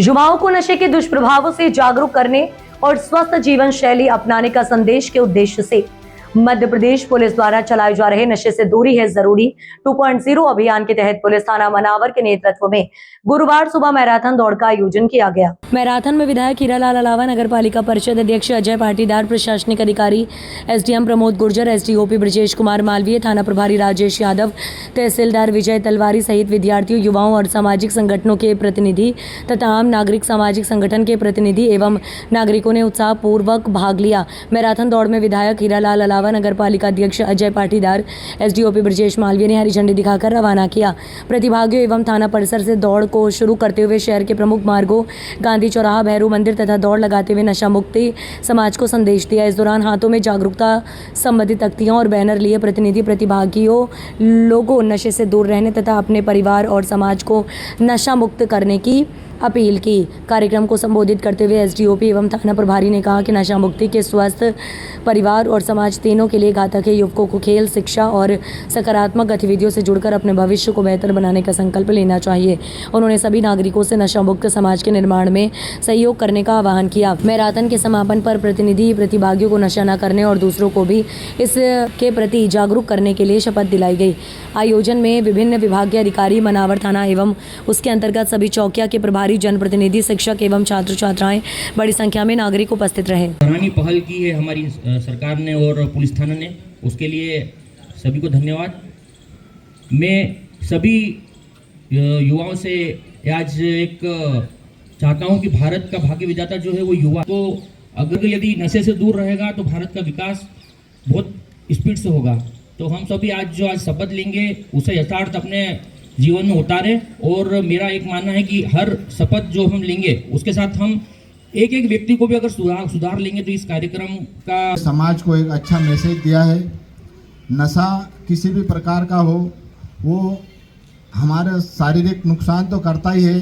युवाओं को नशे के दुष्प्रभावों से जागरूक करने और स्वस्थ जीवन शैली अपनाने का संदेश के उद्देश्य से मध्य प्रदेश पुलिस द्वारा चलाए जा रहे नशे से दूरी है जरूरी 2.0 अभियान के तहत पुलिस थाना मनावर के नेतृत्व में गुरुवार सुबह मैराथन दौड़ का आयोजन किया गया। मैराथन में विधायक हीरालाल अलावा, नगर पालिका परिषद अध्यक्ष अजय पाटीदार, प्रशासनिक अधिकारी एसडीएम प्रमोद गुर्जर, एसडीओपी ब्रजेश कुमार मालवीय, थाना प्रभारी राजेश यादव, तहसीलदार विजय तलवारी सहित विद्यार्थियों, युवाओं और सामाजिक संगठनों के प्रतिनिधि तथा आम नागरिक सामाजिक संगठन के प्रतिनिधि एवं नागरिकों ने उत्साहपूर्वक भाग लिया। मैराथन दौड़ में विधायक हीरालाल अलावा, नगर पालिका अध्यक्ष अजय पाटीदार, एसडीओपी ब्रजेश मालवीय ने हरी झंडी दिखाकर रवाना किया। प्रतिभागियों एवं थाना परिसर से दौड़ को शुरू करते हुए शहर के प्रमुख मार्गों गांधी चौराहा, भैरू मंदिर तथा दौड़ लगाते हुए नशा मुक्ति समाज को संदेश दिया। इस दौरान हाथों में जागरूकता संबंधित तख्तियां और बैनर लिए प्रतिभागियों लोगों नशे से दूर रहने तथा अपने परिवार और समाज को नशा मुक्त करने की अपील की। कार्यक्रम को संबोधित करते हुए एसडीओपी एवं थाना प्रभारी ने कहा कि नशा मुक्ति के स्वस्थ परिवार और समाज तीनों के लिए घातक है। युवकों को खेल, शिक्षा और सकारात्मक गतिविधियों से जुड़कर अपने भविष्य को बेहतर बनाने का संकल्प लेना चाहिए। उन्होंने सभी नागरिकों से नशा मुक्त समाज के निर्माण में सहयोग करने का आह्वान किया। मैराथन के समापन पर प्रतिभागियों को नशा न करने और दूसरों को भी इसके प्रति जागरूक करने के लिए शपथ दिलाई गई। आयोजन में विभिन्न विभागीय अधिकारी, मनावर थाना एवं उसके अंतर्गत सभी चौकिया के प्रभारी, जनप्रतिनिधि, शिक्षक एवं छात्र छात्राएं बड़ी संख्या में नागरिक उपस्थित रहे। सराहनीय पहल की है हमारी सरकार ने और पुलिस थाना ने, उसके लिए सभी को धन्यवाद। मैं सभी युवाओं से आज एक चाहता हूं कि भारत का भाग्य विधाता जो है वो युवा, तो अगर यदि नशे से दूर रहेगा तो भारत का विकास बहुत स्पीड से होगा। तो हम सभी आज शपथ लेंगे उसे यथार्थ अपने जीवन में उतारे। और मेरा एक मानना है कि हर शपथ जो हम लेंगे उसके साथ हम एक एक व्यक्ति को भी अगर सुधार लेंगे तो इस कार्यक्रम का समाज को एक अच्छा मैसेज दिया है। नशा किसी भी प्रकार का हो वो हमारे शारीरिक नुकसान तो करता ही है,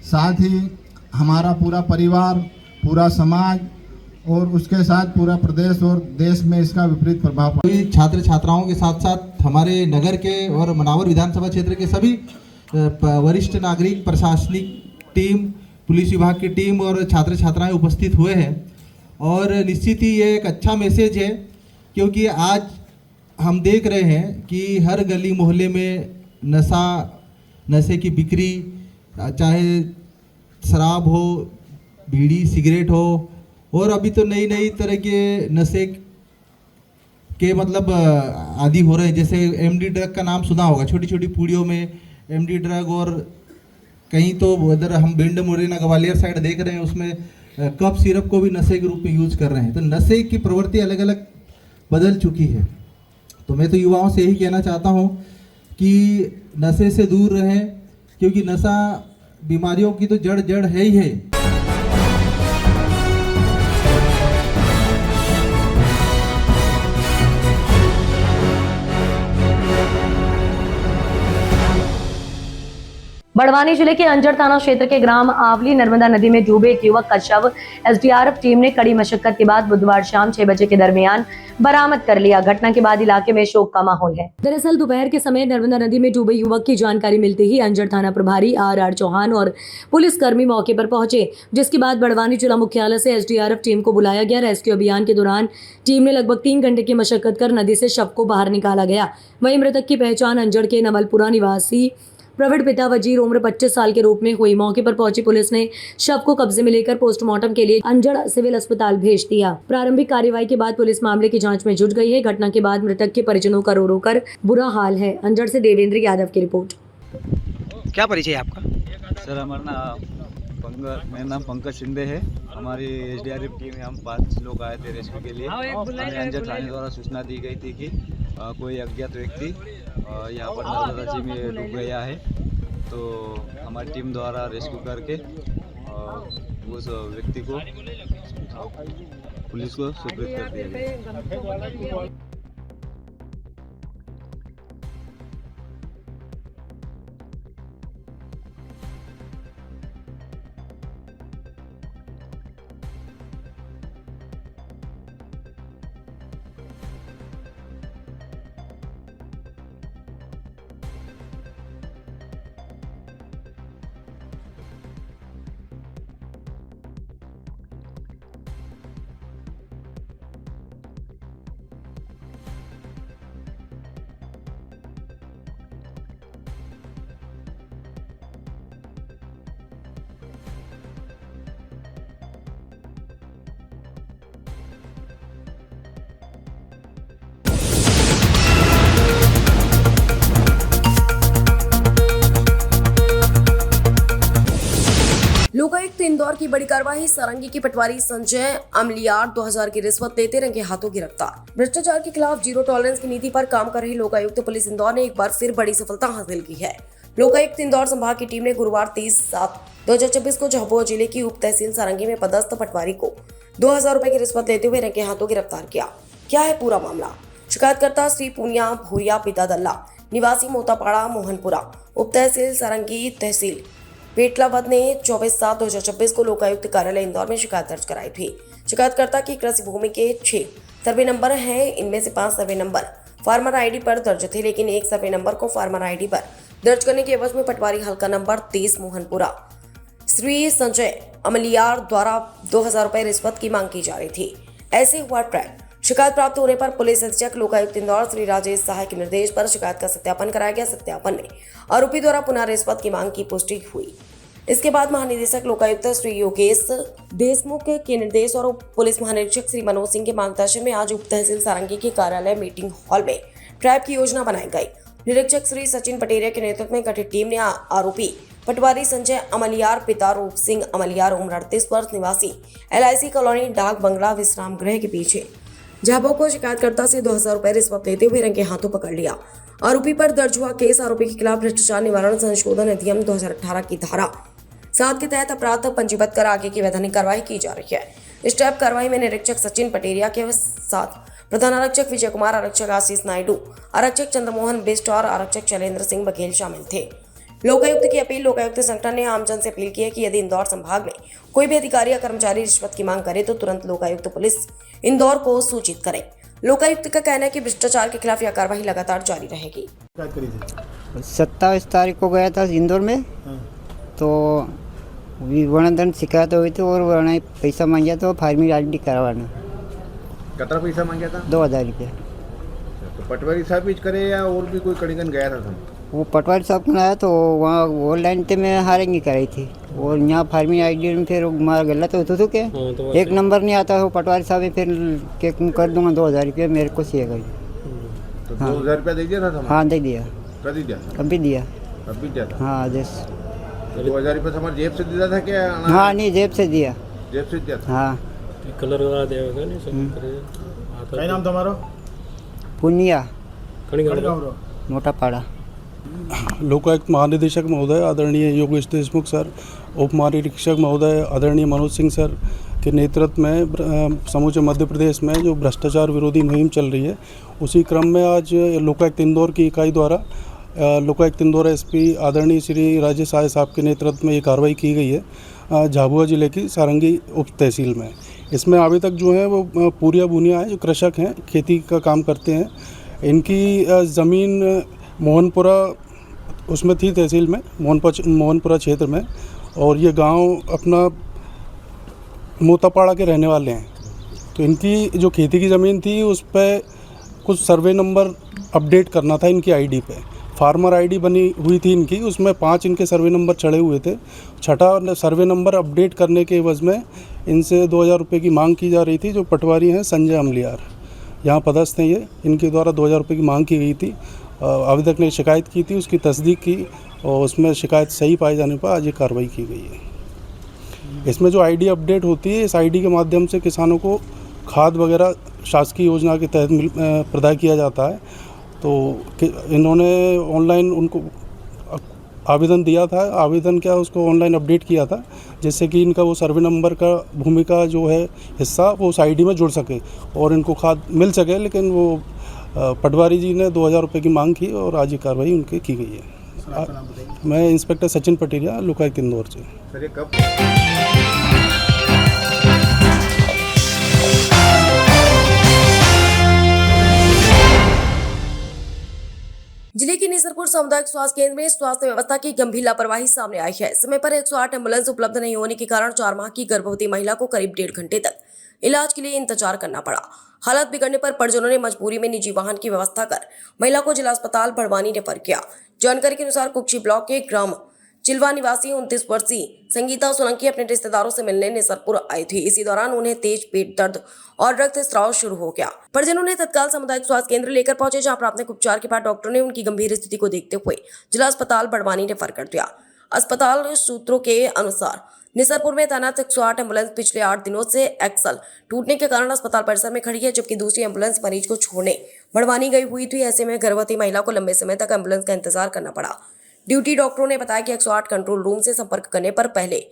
साथ ही हमारा पूरा परिवार, पूरा समाज और उसके साथ पूरा प्रदेश और देश में इसका विपरीत प्रभाव पड़ा। छात्र छात्राओं के साथ साथ हमारे नगर के और मनावर विधानसभा क्षेत्र के सभी वरिष्ठ नागरिक, प्रशासनिक टीम, पुलिस विभाग की टीम और छात्र छात्राएं उपस्थित हुए हैं। और निश्चित ही ये एक अच्छा मैसेज है, क्योंकि आज हम देख रहे हैं कि हर गली मोहल्ले में नशे की बिक्री, चाहे शराब हो, बीड़ी, सिगरेट हो, और अभी तो नई नई तरह के नशे के मतलब आदि हो रहे हैं। जैसे एमडी ड्रग का नाम सुना होगा, छोटी छोटी पूड़ियों में एमडी ड्रग, और कहीं तो उधर हम भिंड, मुरैना, ग्वालियर साइड देख रहे हैं उसमें कफ सिरप को भी नशे के रूप में यूज कर रहे हैं। तो नशे की प्रवृत्ति अलग अलग बदल चुकी है। तो मैं तो युवाओं से यही कहना चाहता हूँ कि नशे से दूर रहें, क्योंकि नशा बीमारियों की तो जड़ है ही है। बड़वानी जिले के अंजड़ थाना क्षेत्र के ग्राम आवली नर्मदा नदी में डूबे एक युवक का शव एसडीआरएफ टीम ने कड़ी मशक्कत के बाद बुधवार शाम 6 बजे के दरमियान बरामद कर लिया। घटना के बाद इलाके में शोक का माहौल है। दरअसल दोपहर के समय नर्मदा नदी में डूबे युवक की जानकारी मिलते ही अंजड़ थाना प्रभारी आर चौहान और पुलिसकर्मी मौके पर पहुंचे, जिसके बाद बड़वानी जिला मुख्यालय से एसडीआरएफ टीम को बुलाया गया। रेस्क्यू अभियान के दौरान टीम ने लगभग 3 घंटे की मशक्कत कर नदी से शव को बाहर निकाला गया। वहीं मृतक की पहचान अंजड़ के नवलपुरा निवासी प्रवीण पिता वजीर उम्र 25 साल के रूप में हुई। मौके पर पहुंची पुलिस ने शव को कब्जे में लेकर पोस्टमार्टम के लिए अंजड़ सिविल अस्पताल भेज दिया। प्रारंभिक कार्रवाई के बाद पुलिस मामले की जांच में जुट गई है। घटना के बाद मृतक के परिजनों का रो रो कर बुरा हाल है। अंजड़ से देवेंद्र यादव की रिपोर्ट। क्या परिचय है आपका? सर मेरा नाम पंकज शिंदे है। हमारी एसडीआरएफ टीम में हम 5 लोग आए थे रेस्क्यू के लिए। हमें अंजड़ थाने द्वारा सूचना दी गई थी कि कोई अज्ञात व्यक्ति यहाँ पर नर्मदा जी में डूब गया है। तो हमारी टीम द्वारा रेस्क्यू करके उस व्यक्ति को पुलिस को सुपुर्द कर दिया गया। इंदौर की बड़ी कार्रवाई। सारंगी की पटवारी संजय अमलियार 2000 की रिश्वत लेते रंगे हाथों गिरफ्तार। भ्रष्टाचार के खिलाफ जीरो टॉलरेंस की नीति पर काम कर रही लोकायुक्त पुलिस इंदौर ने एक बार फिर बड़ी सफलता हासिल की है। लोकायुक्त इंदौर संभाग की टीम ने गुरुवार 30/7/2024 को झाबुआ जिले की उप तहसील सारंगी में पदस्थ पटवारी को 2000 रुपए की रिश्वत लेते हुए रंगे हाथों गिरफ्तार किया। क्या है पूरा मामला? शिकायतकर्ता श्री पुनिया भूरिया पिता दल्ला, निवासी मोतापाड़ा मोहनपुरा, उप तहसील सारंगी तहसील पेटलावद ने 24/7/2026 को लोकायुक्त कार्यालय इंदौर में शिकायत दर्ज कराई थी। शिकायतकर्ता की कृषि भूमि के 6 सर्वे नंबर हैं। इनमें से 5 सर्वे नंबर फार्मर आईडी पर दर्ज थे, लेकिन एक सर्वे नंबर को फार्मर आईडी पर दर्ज करने के एवज में पटवारी हल्का नंबर 30 मोहनपुरा श्री संजय अमलियार द्वारा 2000 रुपए रिश्वत की मांग की जा रही थी। ऐसे हुआ ट्रैक। शिकायत प्राप्त होने पर पुलिस अधीक्षक लोकायुक्त इंदौर श्री राजेश सहाय के निर्देश पर शिकायत का सत्यापन कराया गया। सत्यापन में आरोपी द्वारा पुनः रिश्वत की मांग की पुष्टि हुई। इसके बाद महानिदेशक लोकायुक्त श्री योगेश देशमुख के निर्देश और उप पुलिस महानिरीक्षक श्री मनोज सिंह के मार्गदर्शन में आज उप तहसील सारंगी के कार्यालय मीटिंग हॉल में ट्रैप की योजना बनाई गई। निरीक्षक श्री सचिन पटेरिया के नेतृत्व में गठित टीम ने आरोपी पटवारी संजय अमलियार पिता रूप सिंह अमलियार उम्र 38 वर्ष निवासी LIC कॉलोनी डाक बंगला विश्राम गृह के पीछे झाबुआ को शिकायतकर्ता से 2000 रुपए रिश्वत लेते हुए रंगे हाथों पकड़ लिया। आरोपी पर दर्ज हुआ केस आरोपी के खिलाफ भ्रष्टाचार निवारण संशोधन अधिनियम 2018 की धारा 7 के तहत अपराध पंजीबद्ध कर आगे की वैधानिक कार्रवाई की जा रही है। इस ट्रैप कार्रवाई में निरीक्षक सचिन पटेरिया के साथ प्रधान आरक्षक विजय कुमार, आरक्षक आशीष नायडू, आरक्षक चंद्रमोहन बिष्ट और आरक्षक शैलेंद्र सिंह बघेल शामिल थे। लोकायुक्त की अपील। लोकायुक्त संगठन ने आमजन से अपील की है कि यदि इंदौर संभाग में कोई भी अधिकारी या कर्मचारी रिश्वत की मांग करे तो तुरंत लोकायुक्त पुलिस इंदौर को सूचित करे। लोकायुक्त का कहना है कि भ्रष्टाचार के खिलाफ यह कार्रवाई लगातार जारी रहेगी। 27 तारीख को गया था इंदौर में, तो वर्णदंड शिकायत हुई थी और वर्ण पैसा मांगा तो फार्मिंग आईडी करवाना। कितना पैसा मांगा था? 2000 रुपये। तो पटवारी साहब ही करे या और भी कोई कड़ीगन गया था? वो पटवारी साहब को आया तो वहाँ ऑनलाइन पे मैं हारेंगी कराई थी और यहाँ फार्मिंग आईडी में फिर मार गलत होते तो क्या एक नंबर नहीं आता है। पटवारी साहब ने फिर के कर दूंगा 2000 रुपये मेरे को चाहिए करी। तो 2000 रुपया दे दिया था? हाँ दे दिया। कभी दिया? अभी दिया। अभी दिया था? हाँ आदेश। 2000 रुपये हमारे जेब से दिया था क्या? हाँ नहीं जेब से दिया। जेब से दिया था? हाँ। कलर वगैरह दिया होगा नहीं सब। क्या नाम तुम्हारा? पुनिया मोटापाड़ा। लोकायुक्त महानिदेशक महोदय आदरणीय योगेश देशमुख सर, उप महानिरीक्षक महोदय आदरणीय मनोज सिंह सर के नेतृत्व में समूचे मध्य प्रदेश में जो भ्रष्टाचार विरोधी मुहिम चल रही है, उसी क्रम में आज लोकायुक्त इंदौर की इकाई द्वारा लोकायुक्त इंदौर SP आदरणीय श्री राजेश सहाय साहब के नेतृत्व में ये कार्रवाई की गई है झाबुआ जिले की सारंगी उप तहसील में। इसमें अभी तक जो है वो पूरिया बुनिया है, जो कृषक हैं, खेती का काम करते हैं। इनकी ज़मीन मोहनपुरा उसमें थी तहसील में, मोहनपुरा क्षेत्र में, और ये गांव अपना मोतापाड़ा के रहने वाले हैं। तो इनकी जो खेती की ज़मीन थी उस पर कुछ सर्वे नंबर अपडेट करना था इनकी आईडी पे। फार्मर आईडी बनी हुई थी इनकी, उसमें 5 इनके सर्वे नंबर चढ़े हुए थे। 6ठा सर्वे नंबर अपडेट करने के एवज में इनसे 2000 रुपये की मांग की जा रही थी। जो पटवारी हैं संजय अमलियार, यहाँ पदस्थ हैं ये, इनके द्वारा 2000 रुपये की मांग की गई थी। आवेदक ने शिकायत की थी, उसकी तस्दीक की और उसमें शिकायत सही पाए जाने पर आज ये कार्रवाई की गई है। इसमें जो आईडी अपडेट होती है, इस आईडी के माध्यम से किसानों को खाद वगैरह शासकीय योजना के तहत प्रदान किया जाता है। तो इन्होंने ऑनलाइन उनको आवेदन दिया था, आवेदन क्या उसको ऑनलाइन अपडेट किया था, जिससे कि इनका वो सर्वे नंबर का भूमि का जो है हिस्सा वो उस आईडी में जुड़ सके और इनको खाद मिल सके। लेकिन वो पटवारी जी ने 2000 रुपये की मांग की और आज ये कार्रवाई उनकी की गई है। मैं इंस्पेक्टर सचिन पटेरिया, लोकायुक्त इंदौर से। सर ये कब? जिले के निसरपुर सामुदायिक स्वास्थ्य केंद्र में स्वास्थ्य व्यवस्था की गंभीर लापरवाही सामने आई है। समय पर 108 एम्बुलेंस उपलब्ध नहीं होने के कारण 4 माह की गर्भवती महिला को करीब 1.5 घंटे तक इलाज के लिए इंतजार करना पड़ा। हालत बिगड़ने पर परिजनों ने मजबूरी में निजी वाहन की व्यवस्था कर महिला को जिला अस्पताल बड़वानी रेफर किया। जानकारी के अनुसार कुक्षी ब्लॉक के ग्राम चिलवा निवासी 29 वर्षीय संगीता सोलंकी अपने रिश्तेदारों से मिलने निसरपुर आई थी। इसी दौरान उन्हें तेज पेट दर्द और रक्तस्राव शुरू हो गया। परिजनों ने तत्काल सामुदायिक स्वास्थ्य केंद्र लेकर पहुंचे, जहां प्राथमिक उपचार के बाद डॉक्टर ने उनकी गंभीर स्थिति को देखते हुए जिला अस्पताल बड़वानी रेफर कर दिया। अस्पताल सूत्रों के अनुसार निसरपुर में तैनात 108 एम्बुलेंस पिछले 8 दिनों से एक्सल टूटने के कारण अस्पताल परिसर में खड़ी है, जबकि दूसरी एम्बुलेंस मरीज को छोड़ने बड़वानी गई हुई थी। ऐसे में गर्भवती महिला को लंबे समय तक एम्बुलेंस का इंतजार करना पड़ा। ड्यूटी डॉक्टरों ने बताया कि 108 कंट्रोल रूम से संपर्क करने पर पहले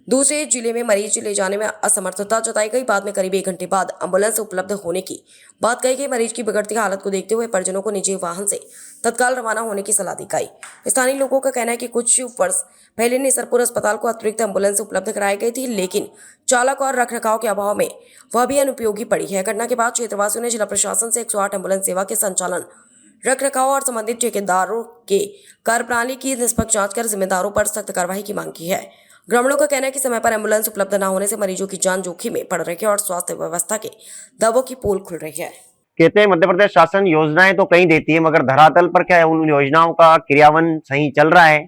दूसरे जिले में मरीज ले जाने में असमर्थता जताई गई। बाद में करीब 1 घंटे बाद एम्बुलेंस उपलब्ध होने की बात कही गई। मरीज की बिगड़ती हालत को देखते हुए परिजनों को निजी वाहन से तत्काल रवाना होने की सलाह दी गई। स्थानीय लोगों का कहना है कि कुछ वर्ष पहले निसरपुर अस्पताल को अतिरिक्त एम्बुलेंस उपलब्ध कराई गई थी, लेकिन चालक और रखरखाव के अभाव में वह भी अनुपयोगी पड़ी है। घटना के बाद क्षेत्रवासियों ने जिला प्रशासन से 108 एम्बुलेंस सेवा के संचालन, रखरखाव और संबंधित ठेकेदारों के कार्यप्रणाली की निष्पक्ष जांच कर जिम्मेदारों पर सख्त कार्रवाई की मांग की है। ग्रामीणों का कहना है कि समय पर एम्बुलेंस उपलब्ध न होने से मरीजों की जान जोखिम में पड़ रही है और स्वास्थ्य व्यवस्था के दावों की पोल खुल रही है। कहते हैं मध्य प्रदेश शासन योजनाएं तो कहीं देती है, मगर धरातल पर क्या है उन योजनाओं का क्रियान्वयन सही चल रहा है?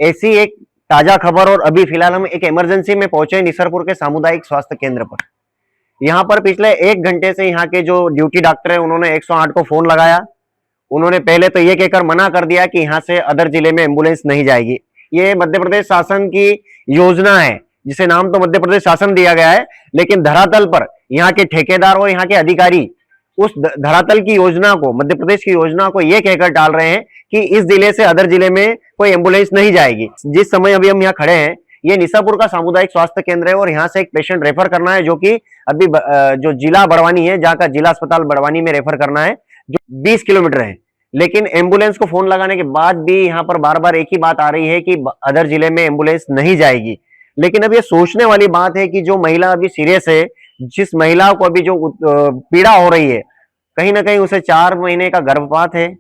ऐसी एक ताजा खबर। और अभी फिलहाल हम एक इमरजेंसी में पहुंचे निसरपुर के सामुदायिक स्वास्थ्य केंद्र पर। यहाँ पर पिछले 1 घंटे से यहाँ के जो ड्यूटी डॉक्टर है उन्होंने 108 को फोन लगाया। उन्होंने पहले तो ये कहकर मना कर दिया कि यहाँ से अदर जिले में एम्बुलेंस नहीं जाएगी। ये मध्य प्रदेश शासन की योजना है, जिसे नाम तो मध्य प्रदेश शासन दिया गया है, लेकिन धरातल पर यहाँ के ठेकेदार और यहाँ के अधिकारी उस धरातल की योजना को, मध्य प्रदेश की योजना को ये कहकर टाल रहे हैं कि इस जिले से अदर जिले में कोई एम्बुलेंस नहीं जाएगी। जिस समय अभी हम यहाँ खड़े हैं, ये निसापुर का सामुदायिक स्वास्थ्य केंद्र है और यहाँ से एक पेशेंट रेफर करना है, जो कि अभी जो जिला बड़वानी है, जहाँ का जिला अस्पताल बड़वानी में रेफर करना है, जो 20 किलोमीटर है। लेकिन एम्बुलेंस को फोन लगाने के बाद भी यहाँ पर बार बार एक ही बात आ रही है कि अदर जिले में एम्बुलेंस नहीं जाएगी। लेकिन अब ये सोचने वाली बात है कि जो महिला अभी सीरियस है, जिस महिला को अभी जो पीड़ा हो रही है, कहीं ना कहीं उसे 4 महीने का गर्भपात है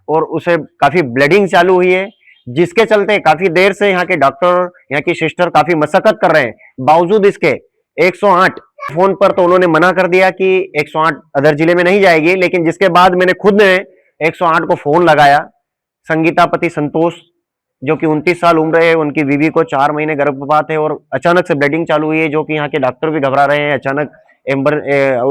और उसे काफी ब्लीडिंग चालू हुई है, जिसके चलते काफी देर से यहाँ के डॉक्टर, यहाँ की सिस्टर काफी मशक्कत कर रहे हैं। बावजूद इसके 108 फोन पर तो उन्होंने मना कर दिया कि 108 अदर जिले में नहीं जाएगी। लेकिन जिसके बाद मैंने खुद ने 108 को फोन लगाया। संगीता पति संतोष, जो कि 29 साल उम्र है, उनकी बीवी को 4 महीने गर्भपात है और अचानक से ब्लीडिंग चालू हुई है, जो कि यहाँ के डॉक्टर भी घबरा रहे हैं। अचानक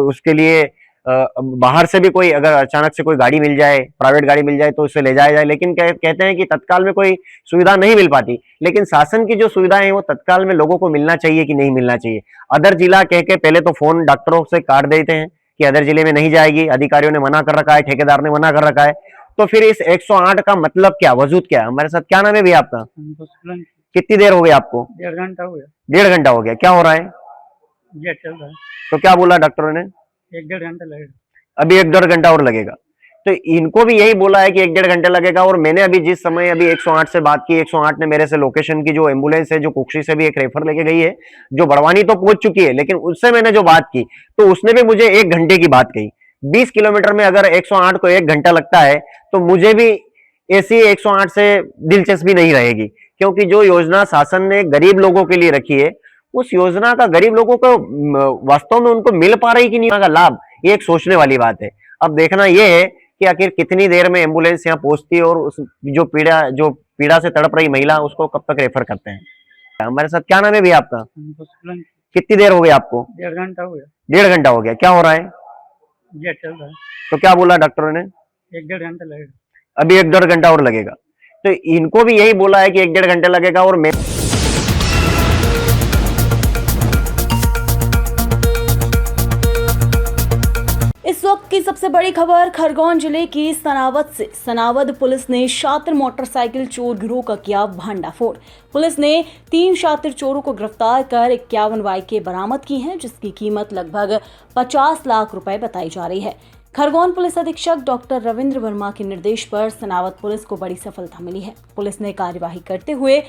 उसके लिए बाहर से भी कोई अगर अचानक से कोई गाड़ी मिल जाए, प्राइवेट गाड़ी मिल जाए तो उसे ले जाया जाए। लेकिन कहते हैं कि तत्काल में कोई सुविधा नहीं मिल पाती। लेकिन शासन की जो सुविधाएं हैं वो तत्काल में लोगों को मिलना चाहिए कि नहीं मिलना चाहिए? अदर जिला कह के पहले तो फोन डॉक्टरों से काट देते हैं कि अदर जिले में नहीं जाएगी, अधिकारियों ने मना कर रखा है, ठेकेदार ने मना कर रखा है। तो फिर इस 108 का मतलब क्या, वजूद क्या? हमारे साथ क्या नाम है भैया आपका? कितनी देर हो गई आपको? 1.5 घंटा हो गया। 1.5 घंटा हो गया। क्या हो रहा है? ये चल रहा है। तो क्या बोला डॉक्टरों ने? 1-1.5 घंटा लगेगा। अभी 1-1.5 घंटा और लगेगा। तो इनको भी यही बोला है कि 1-1.5 घंटे लगेगा। और मैंने अभी जिस समय अभी 108 से बात की, 108 ने मेरे से लोकेशन की जो एम्बुलेंस है, जो कुक्षी से भी एक रेफर लेके गई है, जो बड़वानी तो पहुंच चुकी है, लेकिन उससे मैंने जो बात की तो उसने भी मुझे 1 घंटे की बात कही। 20 किलोमीटर में अगर 108 को 1 घंटा लगता है तो मुझे भी ऐसी 108 से दिलचस्पी नहीं रहेगी, क्योंकि जो योजना शासन ने गरीब लोगों के लिए रखी है, उस योजना का गरीब लोगों को वास्तव में उनको मिल पा रही कि नहीं का लाभ, ये एक सोचने वाली बात है। अब देखना यह है कि आखिर कितनी देर में एम्बुलेंस यहाँ पहुंचती है और उस जो पीड़ा से तड़प रही महिला, उसको कब तक रेफर करते हैं। हमारे साथ क्या नाम है भैया आपका? कितनी देर हो गई आपको? 1.5 घंटा हो गया। 1.5 घंटा हो गया। क्या हो रहा है? ये चल रहा है। तो क्या बोला डॉक्टरों ने? 1-1.5 घंटा लगेगा। अभी 1-1.5 घंटा और लगेगा। तो इनको भी यही बोला है कि 1-1.5 घंटे लगेगा। और मैं इस वक्त की सबसे बड़ी खबर खरगोन जिले की सनावद से। सनावद पुलिस ने शातिर मोटरसाइकिल चोर गिरोह का किया भंडाफोड़। पुलिस ने 3 शातिर चोरों को गिरफ्तार कर 51 बाइकें बरामद की हैं, जिसकी कीमत लगभग 50 लाख रुपए बताई जा रही है। खरगोन पुलिस अधीक्षक डॉक्टर रविंद्र वर्मा के निर्देश पर सनावद पुलिस को बड़ी सफलता मिली है। पुलिस ने कार्यवाही करते हुए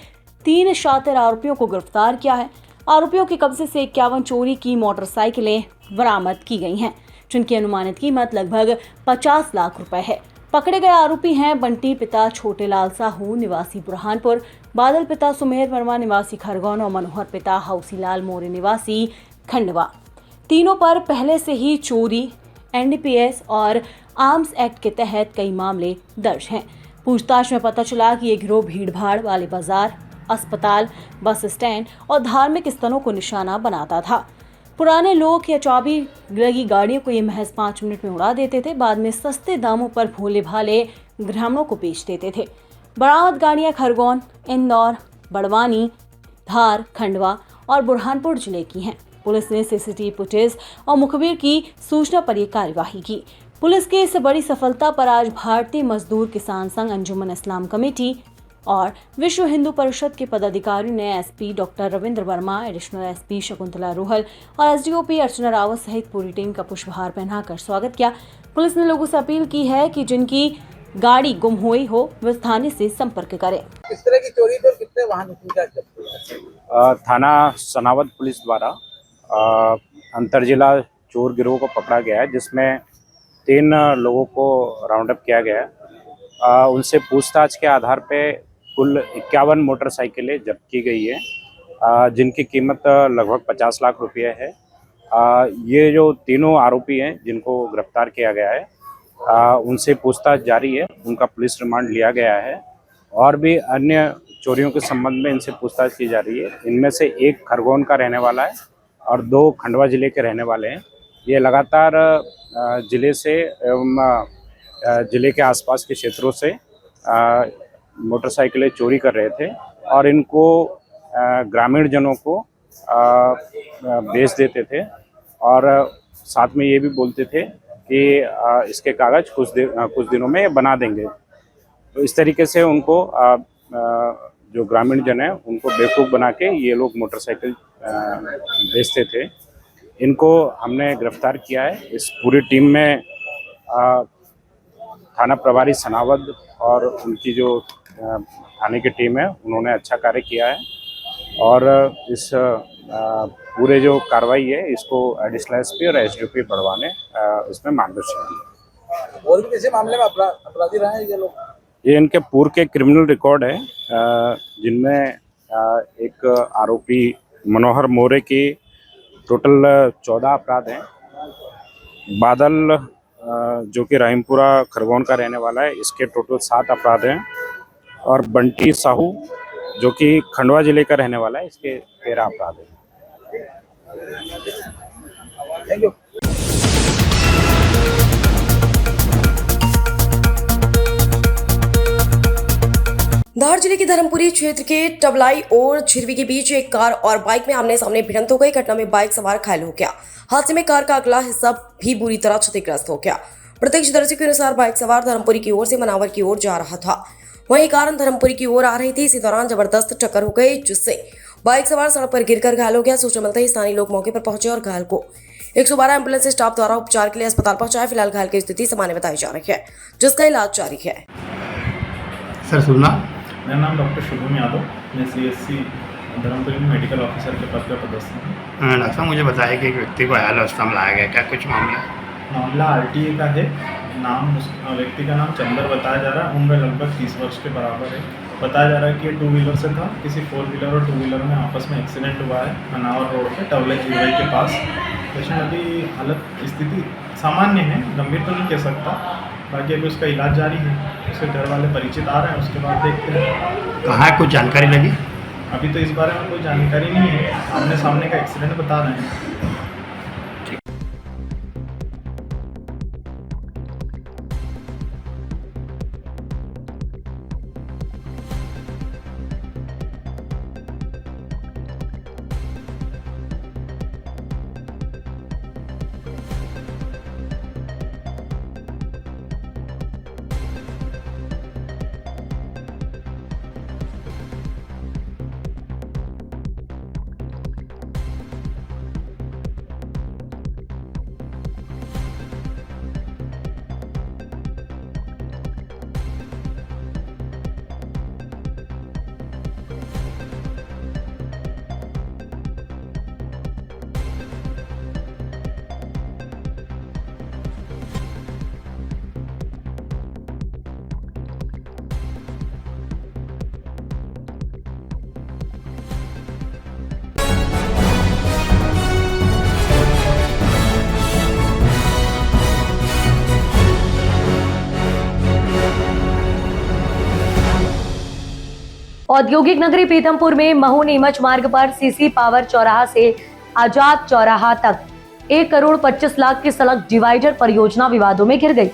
3 शातिर आरोपियों को गिरफ्तार किया है। आरोपियों के कब्जे से 51 चोरी की मोटरसाइकिलें बरामद की गई हैं, जिनकी अनुमानित कीमत लगभग 50 लाख रुपए है। पकड़े गए आरोपी हैं बंटी पिता छोटे लाल साहू निवासी बुरहानपुर, बादल पिता सुमेर वर्मा निवासी खरगोन और मनोहर पिता हौसीलाल मोरे निवासी खंडवा। तीनों पर पहले से ही चोरी, एनडीपीएस और आर्म्स एक्ट के तहत कई मामले दर्ज हैं। पूछताछ में पता चला कि ये गिरोह भीड़भाड़ वाले बाजार, अस्पताल, बस स्टैंड और धार्मिक स्थलों को निशाना बनाता था। पुराने लोग या चाबी लगी गाड़ियों को ये महज 5 मिनट में उड़ा देते थे। बाद में सस्ते दामों पर भोले भाले ग्रामीणों को बेच देते थे। बरामद गाड़ियां खरगोन, इंदौर, बड़वानी, धार, खंडवा और बुरहानपुर जिले की हैं। पुलिस ने सीसीटीवी फुटेज और मुखबिर की सूचना पर यह कार्यवाही की। पुलिस की इस बड़ी सफलता पर आज भारतीय मजदूर किसान संघ, अंजुमन इस्लाम कमेटी और विश्व हिंदू परिषद के पदाधिकारियों ने SP doctor Ravindra Verma, additional SP Shakuntala Rohal और एसडीओपी अर्चना रावत सहित पूरी टीम का पुष्पहार पहनाकर स्वागत किया। पुलिस ने लोगों से अपील की है कि जिनकी गाड़ी गुम हुई हो वे थाने से संपर्क करें। किस तरह की चोरी और कितने वाहन थाना सनावद पुलिस द्वारा अंतरजिला चोर गिरोह को पकड़ा गया है, जिसमें 3 लोगों को राउंड अप किया गया है। उनसे पूछताछ के आधार पे कुल 51 मोटरसाइकिलें जब्त की गई है, जिनकी कीमत लगभग 50 लाख रुपये है। ये जो तीनों आरोपी हैं जिनको गिरफ्तार किया गया है, उनसे पूछताछ जारी है, उनका पुलिस रिमांड लिया गया है और भी अन्य चोरियों के संबंध में इनसे पूछताछ की जा रही है। इनमें से एक खरगोन का रहने वाला है और 2 खंडवा जिले के रहने वाले हैं। ये लगातार जिले से एवं जिले के आसपास के क्षेत्रों से मोटरसाइकिलें चोरी कर रहे थे और इनको ग्रामीण जनों को बेच देते थे और साथ में ये भी बोलते थे कि इसके कागज़ कुछ दिनों में बना देंगे। तो इस तरीके से उनको जो ग्रामीण जन है उनको बेवकूफ़ बना के ये लोग मोटरसाइकिल बेचते थे। इनको हमने गिरफ्तार किया है। इस पूरी टीम में थाना प्रभारी सनावद और उनकी जो थाने की टीम है उन्होंने अच्छा कार्य किया है और इस पूरे जो कार्रवाई है इसको एडिशनल एसपी और एसडीओपी बढ़वा ने इसमें मार्गदर्शन दिया। और भी किसी मामले में अपराधी रहे हैं ये लोग? ये इनके पूर्व के क्रिमिनल रिकॉर्ड है, जिनमें एक आरोपी मनोहर मोरे की टोटल 14 अपराध हैं। बादल जो कि रहीमपुरा खरगोन का रहने वाला है, इसके टोटल 7 अपराध हैं और बंटी साहू जो कि खंडवा जिले का रहने वाला है, इसके 13 अपराध हैं। Thank you. धार जिले के धर्मपुरी क्षेत्र के टबलाई और झिरवी के बीच एक कार और बाइक में आमने सामने भिड़ंत हो गई। घटना में बाइक सवार घायल हो गया। हादसे में कार का अगला हिस्सा भी बुरी तरह क्षतिग्रस्त हो गया। प्रत्यक्षदर्शी के अनुसार बाइक सवार धर्मपुरी की ओर से मनावर की ओर जा रहा था, वहीं कार धर्मपुरी की ओर आ रही थी। इसी दौरान जबरदस्त टक्कर हो गई, जिससे बाइक सवार सड़क पर गिरकर घायल हो गया। सूचना मिलते ही स्थानीय लोग मौके पर पहुंचे और घायल को 112 एम्बुलेंस स्टाफ द्वारा उपचार के लिए अस्पताल पहुंचाया। फिलहाल घायल की स्थिति सामान्य बताई जा रही है, जिसका इलाज जारी है। सर सुनना, मेरा नाम डॉक्टर शुभम यादव, मैं CSC धर्मपुरी में मेडिकल ऑफिसर के पद पर पदस्थ हूँ। डॉक्टर साहब मुझे बताया कि एक व्यक्ति को आयल अवस्था में लाया गया, क्या कुछ मामला RTA का है। नाम उस व्यक्ति का नाम चंदर बताया जा रहा है। उम्र लगभग 30 वर्ष के बराबर है। बताया जा रहा है कि 2 व्हीलर से था, किसी 4 व्हीलर और 2 व्हीलर में आपस में एक्सीडेंट हुआ है मनावर रोड पे टवले जीवाई के पास। पेशेंट अभी हालत स्थिति सामान्य है, गंभीर तो नहीं कह सकता। बाकी अभी उसका इलाज जारी है। उसके घर वाले परिचित आ रहे हैं, उसके बाद देखते हैं। कहाँ कुछ जानकारी लगी? अभी तो इस बारे में कोई जानकारी नहीं है। आमने सामने का एक्सीडेंट बता रहे हैं। औद्योगिक नगरी पीथमपुर में महू नीमच मार्ग पर सीसी पावर चौराहा से आजाद चौराहा तक 1 करोड़ 25 लाख की सड़क डिवाइडर परियोजना विवादों में घिर गई।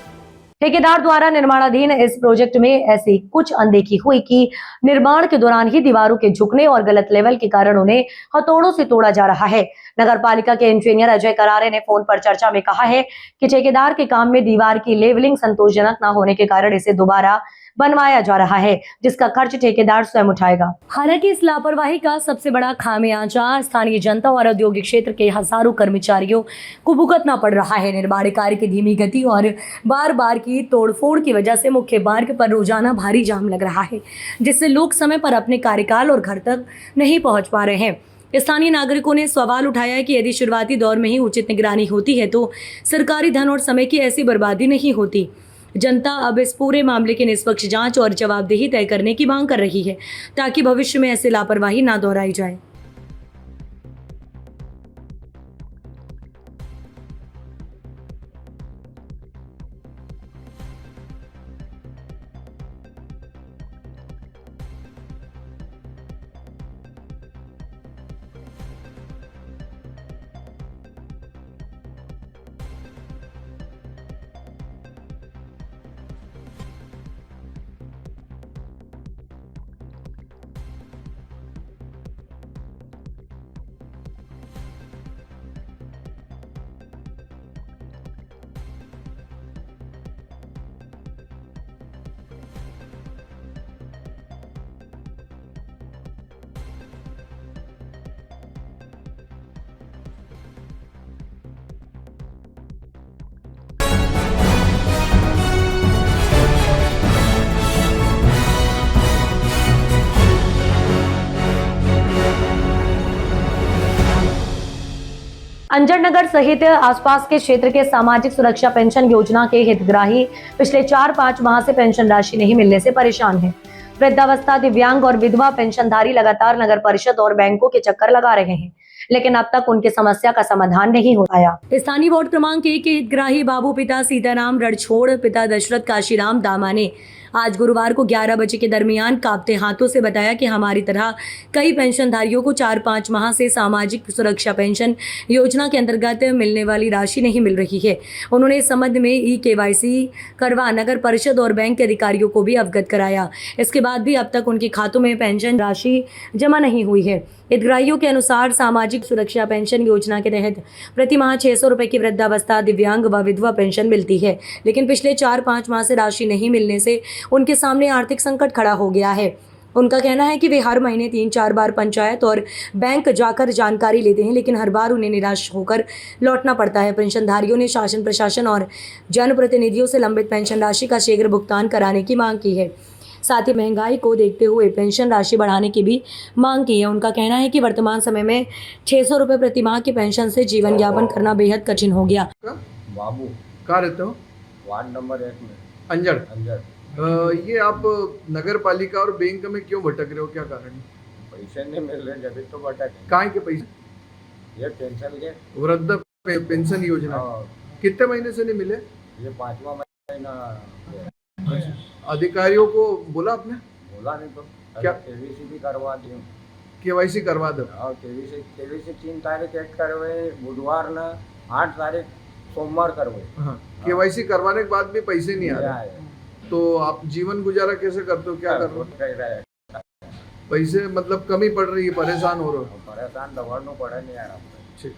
ठेकेदार द्वारा निर्माणाधीन इस प्रोजेक्ट में ऐसी कुछ अनदेखी हुई कि निर्माण के दौरान ही दीवारों के झुकने और गलत लेवल के कारण उन्हें हथौड़ों से तोड़ा जा रहा है। नगर पालिका के इंजीनियर अजय करारे ने फोन पर चर्चा में कहा है कि ठेकेदार के काम में दीवार की लेवलिंग संतोषजनक न होने के कारण इसे दोबारा बनवाया जा रहा है, जिसका खर्च ठेकेदार स्वयं उठाएगा। हालांकि इस लापरवाही का सबसे बड़ा खामियाजा स्थानीय जनता और औद्योगिक क्षेत्र के हजारों कर्मचारियों को भुगतना पड़ रहा है। निर्माण कार्य की धीमी गति और बार बार की तोड़फोड़ की वजह से मुख्य मार्ग पर रोजाना भारी जाम लग रहा है, जिससे लोग समय पर अपने कार्यकाल और घर तक नहीं पहुंच पा रहे हैं। स्थानीय नागरिकों ने सवाल उठाया है कि यदि शुरुआती दौर में ही उचित निगरानी होती है तो सरकारी धन और समय की ऐसी बर्बादी नहीं होती। जनता अब इस पूरे मामले की निष्पक्ष जांच और जवाबदेही तय करने की मांग कर रही है, ताकि भविष्य में ऐसी लापरवाही ना दोहराई जाए। अंजड़ नगर सहित आसपास के क्षेत्र के सामाजिक सुरक्षा पेंशन योजना के हितग्राही पिछले 4-5 माह से पेंशन राशि नहीं मिलने से परेशान हैं। वृद्धावस्था, दिव्यांग और विधवा पेंशनधारी लगातार नगर परिषद और बैंकों के चक्कर लगा रहे हैं, लेकिन अब तक उनकी समस्या का समाधान नहीं हो पाया। स्थानीय वार्ड क्रमांक 1 के हितग्राही बाबू पिता सीताराम रणछोड़ पिता दशरथ काशीराम दामा ने आज गुरुवार को 11 बजे के दरमियान कांपते हाथों से बताया कि हमारी तरह कई पेंशनधारियों को 4-5 माह से सामाजिक सुरक्षा पेंशन योजना के अंतर्गत मिलने वाली राशि नहीं मिल रही है। उन्होंने इस संबंध में KYC करवा नगर परिषद और बैंक के अधिकारियों को भी अवगत कराया। इसके बाद भी अब तक उनके खातों में पेंशन राशि जमा नहीं हुई है। हितग्राहियों के अनुसार सामाजिक सुरक्षा पेंशन योजना के तहत प्रति माह 600 रुपए की वृद्धावस्था, दिव्यांग व विधवा पेंशन मिलती है, लेकिन पिछले 4-5 माह से राशि नहीं मिलने से उनके सामने आर्थिक संकट खड़ा हो गया है। उनका कहना है कि वे हर महीने 3-4 बार पंचायत और बैंक जाकर जानकारी लेते हैं, लेकिन हर बार उन्हें निराश होकर लौटना पड़ता है। पेंशनधारियों ने शासन प्रशासन और जनप्रतिनिधियों से लंबित पेंशन राशि का शीघ्र भुगतान कराने की मांग की है। साथ ही महंगाई को देखते हुए पेंशन राशि बढ़ाने की भी मांग की है। उनका कहना है कि वर्तमान समय में 600 रुपये प्रति माह की पेंशन से जीवन यापन करना बेहद कठिन हो गया। बाबू कहाँ रहते हो? वार्ड नंबर 1 में, अंजड़। ये आप नगर पालिका और बैंक में क्यों भटक रहे हो, क्या कारण है? पैसे नहीं मिल रहे जब तो भटक। कहाँ के पैसे? ये पेंशन के वृद्ध पेंशन योजना कितने महीने से नहीं मिले? ये 5वां महीना। अधिकारियों को बोला आपने? बोला नहीं तो क्या? KYC भी करवा दी। KYC करवा दो। KYC 3 तारीख एक करवे, बुधवार न 8 तारीख सोमवार करवे। हाँ, KYC करवाने के बाद भी पैसे नहीं आ रहे, तो आप जीवन गुजारा कैसे करते हो, क्या कर रहे हो? पैसे मतलब कमी पड़ रही है, परेशान हो रहे हो? परेशान दबाव पड़े नहीं यार। ठीक।